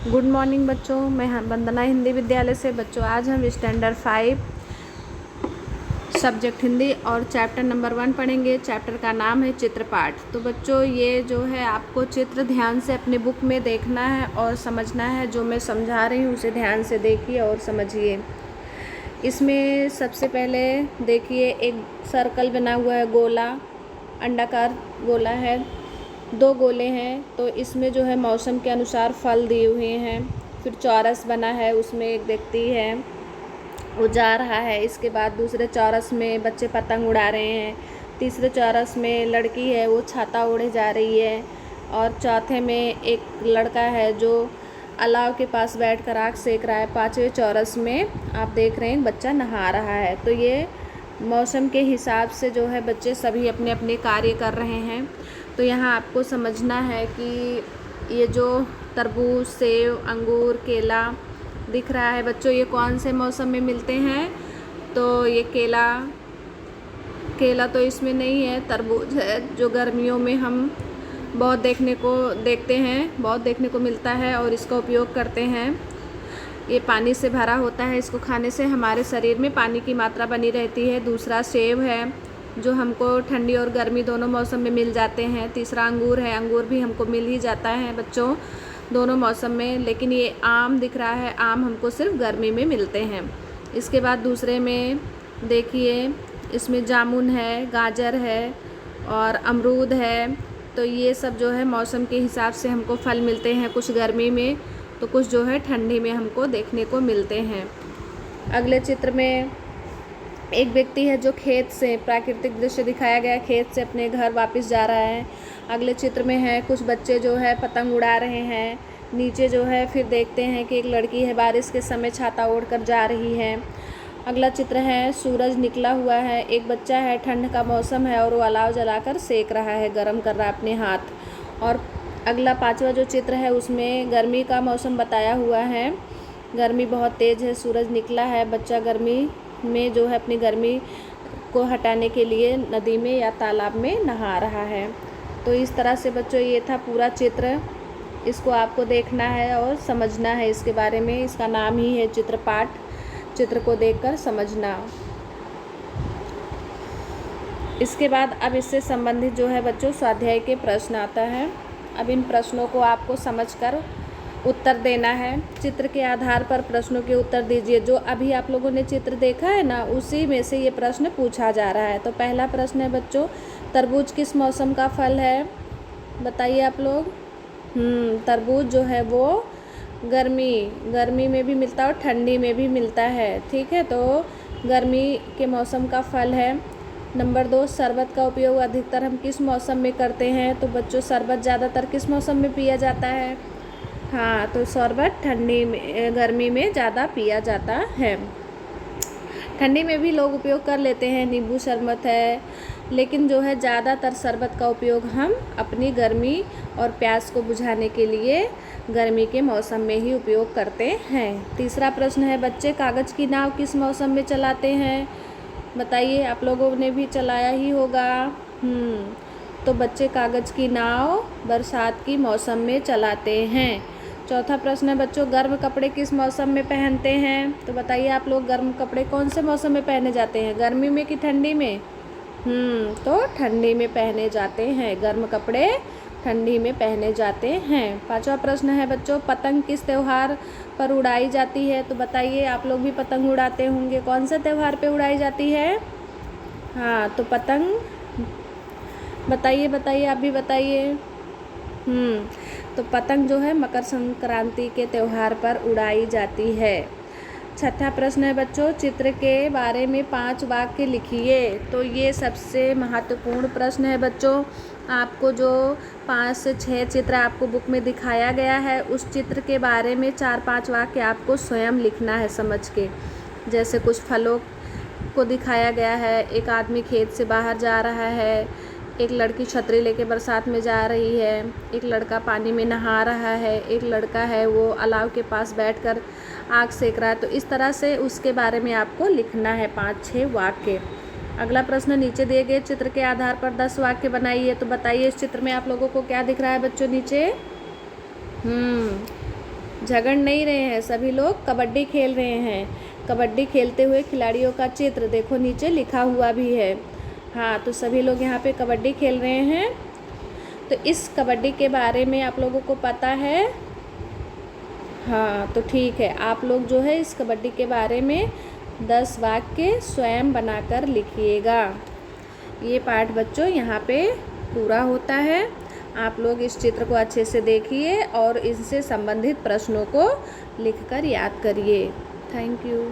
Good morning बच्चों, मैं वंदना हिंदी विद्यालय से। बच्चों आज हम स्टैंडर्ड 5 सब्जेक्ट हिंदी और चैप्टर नंबर 1 पढ़ेंगे। चैप्टर का नाम है चित्रपाठ। तो बच्चों ये जो है आपको चित्र ध्यान से अपने बुक में देखना है और समझना है। जो मैं समझा रही हूँ उसे ध्यान से देखिए और समझिए। इसमें सबसे पहले देखिए एक सर्कल बना हुआ है, गोला, अंडाकार गोला है, 2 गोले हैं। तो इसमें जो है मौसम के अनुसार फल दिए हुए हैं। फिर चौरस बना है, उसमें एक व्यक्ति है वो जा रहा है। इसके बाद दूसरे चौरस में बच्चे पतंग उड़ा रहे हैं। तीसरे चौरस में लड़की है वो छाता ओढ़े जा रही है। और चौथे में एक लड़का है जो अलाव के पास बैठकर आग सेक रहा है। 5वें चौरस में आप देख रहे हैं बच्चा नहा रहा है। तो ये मौसम के हिसाब से जो है बच्चे सभी अपने अपने कार्य कर रहे हैं। तो यहाँ आपको समझना है कि ये जो तरबूज, सेब, अंगूर, केला दिख रहा है बच्चों, ये कौन से मौसम में मिलते हैं? तो ये केला तो इसमें नहीं है, तरबूज है जो गर्मियों में हम बहुत देखने को मिलता है और इसका उपयोग करते हैं। ये पानी से भरा होता है, इसको खाने से हमारे शरीर में पानी की मात्रा बनी रहती है। दूसरा सेब है जो हमको ठंडी और गर्मी दोनों मौसम में मिल जाते हैं। तीसरा अंगूर है, अंगूर भी हमको मिल ही जाता है बच्चों दोनों मौसम में। लेकिन ये आम दिख रहा है, आम हमको सिर्फ गर्मी में मिलते हैं। इसके बाद दूसरे में देखिए इसमें जामुन है, गाजर है और अमरूद है। तो ये सब जो है मौसम के हिसाब से हमको फल मिलते हैं, कुछ गर्मी में तो कुछ जो है ठंडी में हमको देखने को मिलते हैं। अगले चित्र में एक व्यक्ति है जो खेत से, प्राकृतिक दृश्य दिखाया गया है, खेत से अपने घर वापस जा रहा है। अगले चित्र में है कुछ बच्चे जो है पतंग उड़ा रहे हैं। नीचे जो है फिर देखते हैं कि एक लड़की है बारिश के समय छाता ओढ़कर जा रही है। अगला चित्र है सूरज निकला हुआ है, एक बच्चा है, ठंड का मौसम है और वो अलाव जलाकर सेक रहा है, गर्म कर रहा है अपने हाथ। और अगला 5वां जो चित्र है उसमें गर्मी का मौसम बताया हुआ है। गर्मी बहुत तेज़ है, सूरज निकला है, बच्चा गर्मी में जो है अपनी गर्मी को हटाने के लिए नदी में या तालाब में नहा रहा है। तो इस तरह से बच्चों ये था पूरा चित्र। इसको आपको देखना है और समझना है इसके बारे में। इसका नाम ही है चित्रपाठ, चित्र को देखकर समझना। इसके बाद अब इससे संबंधित जो है बच्चों स्वाध्याय के प्रश्न आता है। अब इन प्रश्नों को आपको समझकर उत्तर देना है। चित्र के आधार पर प्रश्नों के उत्तर दीजिए। जो अभी आप लोगों ने चित्र देखा है ना, उसी में से ये प्रश्न पूछा जा रहा है। तो पहला प्रश्न है बच्चों, तरबूज किस मौसम का फल है? बताइए आप लोग। तरबूज जो है वो गर्मी में भी मिलता है और ठंडी में भी मिलता है। ठीक है, तो गर्मी के मौसम का फल है। नंबर 2, शरबत का उपयोग अधिकतर हम किस मौसम में करते हैं? तो बच्चों शरबत ज़्यादातर किस मौसम में पिया जाता है? हाँ, तो शरबत गर्मी में ज़्यादा पिया जाता है। ठंडी में भी लोग उपयोग कर लेते हैं, नींबू शरबत है, लेकिन जो है ज़्यादातर शरबत का उपयोग हम अपनी गर्मी और प्यास को बुझाने के लिए गर्मी के मौसम में ही उपयोग करते हैं। तीसरा प्रश्न है बच्चे, कागज़ की नाव किस मौसम में चलाते हैं? बताइए, आप लोगों ने भी चलाया ही होगा। तो बच्चे कागज़ की नाव बरसात की मौसम में चलाते हैं। चौथा प्रश्न है बच्चों, गर्म कपड़े किस मौसम में पहनते हैं? तो बताइए आप लोग, गर्म कपड़े कौन से मौसम में पहने जाते हैं, गर्मी में कि ठंडी में? तो ठंडी में पहने जाते हैं, गर्म कपड़े ठंडी में पहने जाते हैं। पांचवा प्रश्न है बच्चों, पतंग किस त्यौहार पर उड़ाई जाती है? तो बताइए, आप लोग भी पतंग उड़ाते होंगे, कौन सा त्यौहार पे उड़ाई जाती है? हाँ, तो पतंग बताइए, आप भी बताइए। तो पतंग जो है मकर संक्रांति के त्यौहार पर उड़ाई जाती है। छठा प्रश्न है बच्चों, चित्र के बारे में 5 वाक्य लिखिए। तो ये सबसे महत्वपूर्ण प्रश्न है बच्चों। आपको जो 5 से 6 चित्र आपको बुक में दिखाया गया है, उस चित्र के बारे में 4-5 वाक्य आपको स्वयं लिखना है समझ के। जैसे कुछ फलों को दिखाया गया है, एक आदमी खेत से बाहर जा रहा है, एक लड़की छतरी लेके बरसात में जा रही है, एक लड़का पानी में नहा रहा है, एक लड़का है वो अलाव के पास बैठकर आग सेक रहा है। तो इस तरह से उसके बारे में आपको लिखना है 5-6 वाक्य। अगला प्रश्न, नीचे दिए गए चित्र के आधार पर 10 वाक्य बनाइए। तो बताइए इस चित्र में आप लोगों को क्या दिख रहा है बच्चों नीचे? झगड़ नहीं रहे हैं, सभी लोग कबड्डी खेल रहे हैं। कबड्डी खेलते हुए खिलाड़ियों का चित्र देखो नीचे लिखा हुआ भी है। हाँ, तो सभी लोग यहाँ पे कबड्डी खेल रहे हैं। तो इस कबड्डी के बारे में आप लोगों को पता है? हाँ, तो ठीक है, आप लोग जो है इस कबड्डी के बारे में 10 वाक्य स्वयं बनाकर लिखिएगा। ये पाठ बच्चों यहाँ पे पूरा होता है। आप लोग इस चित्र को अच्छे से देखिए और इनसे संबंधित प्रश्नों को लिखकर याद करिए। Thank you.